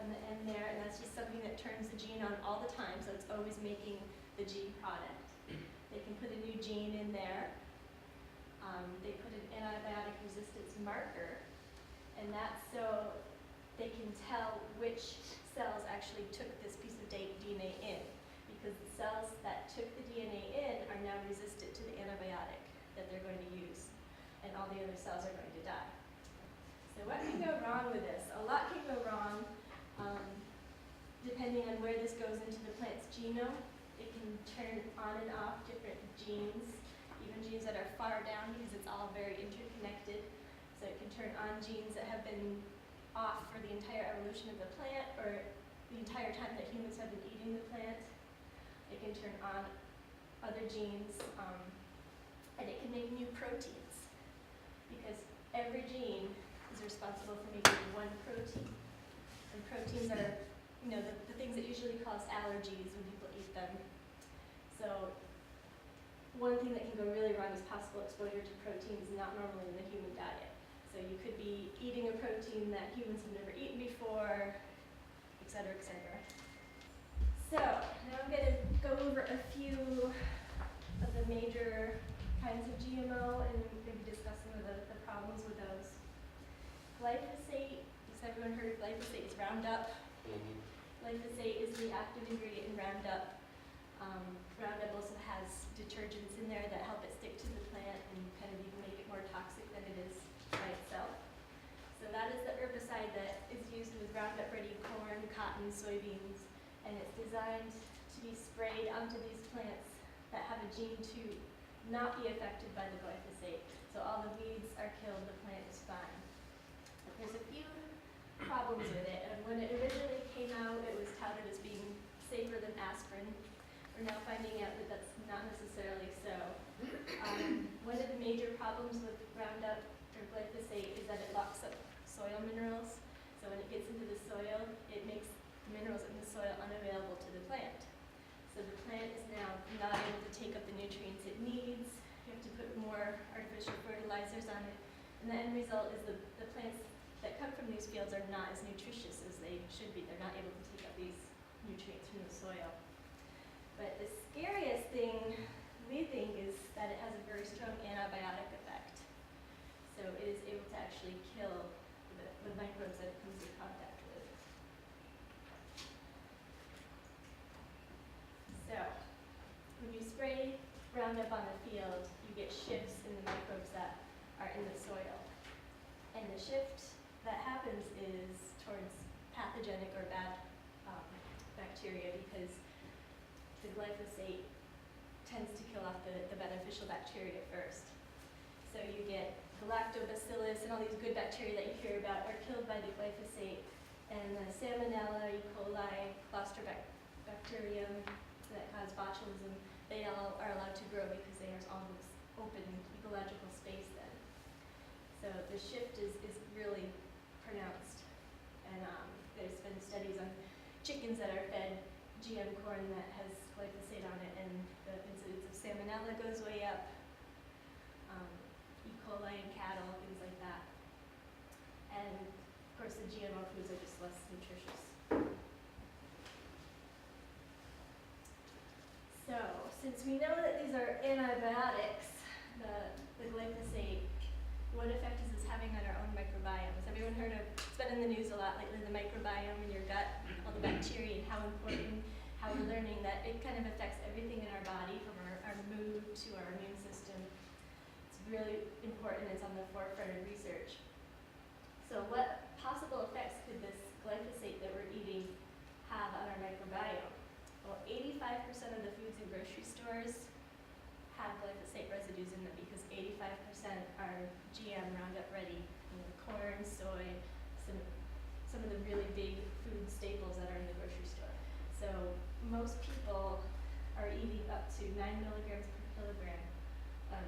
on the end there, and that's just something that turns the gene on all the time, so it's always making the gene product. They can put a new gene in there. They put an antibiotic resistance marker, and that's so they can tell which cells actually took this piece of DNA in, because the cells that took the DNA in are now resistant to the antibiotic that they're going to use, and all the other cells are going to die. So what can go wrong with this? A lot can go wrong, depending on where this goes into the plant's genome. It can turn on and off different genes, even genes that are far down, because it's all very interconnected. So it can turn on genes that have been off for the entire evolution of the plant, or the entire time that humans have been eating the plant. It can turn on other genes, and it can make new proteins, because every gene is responsible for making one protein. And proteins are, the things that usually cause allergies when people eat them. So one thing that can go really wrong is possible exposure to proteins not normally in the human diet. So you could be eating a protein that humans have never eaten before, et cetera, et cetera. So now I'm going to go over a few of the major kinds of GMO and maybe discuss some of the problems with those. Glyphosate, has everyone heard of glyphosate? It's Roundup. Glyphosate is the active ingredient in Roundup. Roundup also has detergents in there that help it stick to the plant and kind of even make it more toxic than it is by itself. So that is the herbicide that is used with Roundup-ready corn, cotton, soybeans, and it's designed to be sprayed onto these plants that have a gene to not be affected by the glyphosate. So all the weeds are killed, the plant is fine. But there's a few problems with it, and when it originally came out, it was touted as being safer than aspirin. We're now finding out that that's not necessarily so. One of the major problems with Roundup or glyphosate is that it locks up soil minerals. So when it gets into the soil, it makes the minerals in the soil unavailable to the plant. So the plant is now not able to take up the nutrients it needs. You have to put more artificial fertilizers on it. And the end result is the plants that come from these fields are not as nutritious as they should be. They're not able to take up these nutrients from the soil. But the scariest thing, we think, is that it has a very strong antibiotic effect. So it is able to actually kill the microbes that it comes in contact with. So when you spray Roundup on the field, you get shifts in the microbes that are in the soil. And the shift that happens is towards pathogenic or bad bacteria, because the glyphosate tends to kill off the beneficial bacteria first. So you get the lactobacillus and all these good bacteria that you hear about are killed by the glyphosate, and the salmonella, E. coli, Clostrobacterium that cause botulism, they all are allowed to grow because there's all this open ecological space then. So the shift is really pronounced, and there's been studies on chickens that are fed GM corn that has glyphosate on it, and the incidence of salmonella goes way up, E. coli in cattle, things like that. And of course the GMO foods are just less nutritious. So since we know that these are antibiotics, the glyphosate, what effect is this having on our own microbiome? Has everyone heard of, it's been in the news a lot lately, the microbiome in your gut, all the bacteria, and how important, how we're learning that it kind of affects everything in our body, from our mood to our immune system. It's really important, it's on the forefront of research. So what possible effects could this glyphosate that we're eating have on our microbiome? Well, 85% of the foods in grocery stores have glyphosate residues in them, because 85% are GM Roundup ready. Corn, soy, some of the really big food staples that are in the grocery store. So most people are eating up to 9 milligrams per kilogram of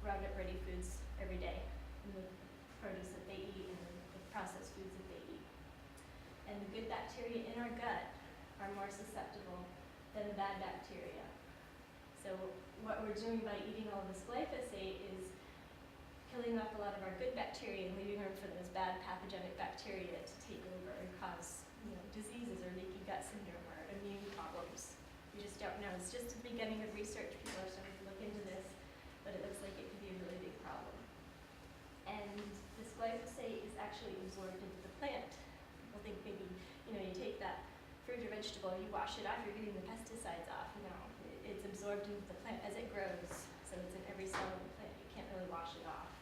Roundup ready foods every day, in the produce that they eat and the processed foods that they eat. And the good bacteria in our gut are more susceptible than the bad bacteria. So what we're doing by eating all this glyphosate is killing off a lot of our good bacteria and leaving room for those bad pathogenic bacteria to take over and cause actually absorbed into the plant. People think maybe, you take that fruit or vegetable, you wash it off, you're getting the pesticides off. No, it's absorbed into the plant as it grows, so it's in every cell of the plant. You can't really wash it off.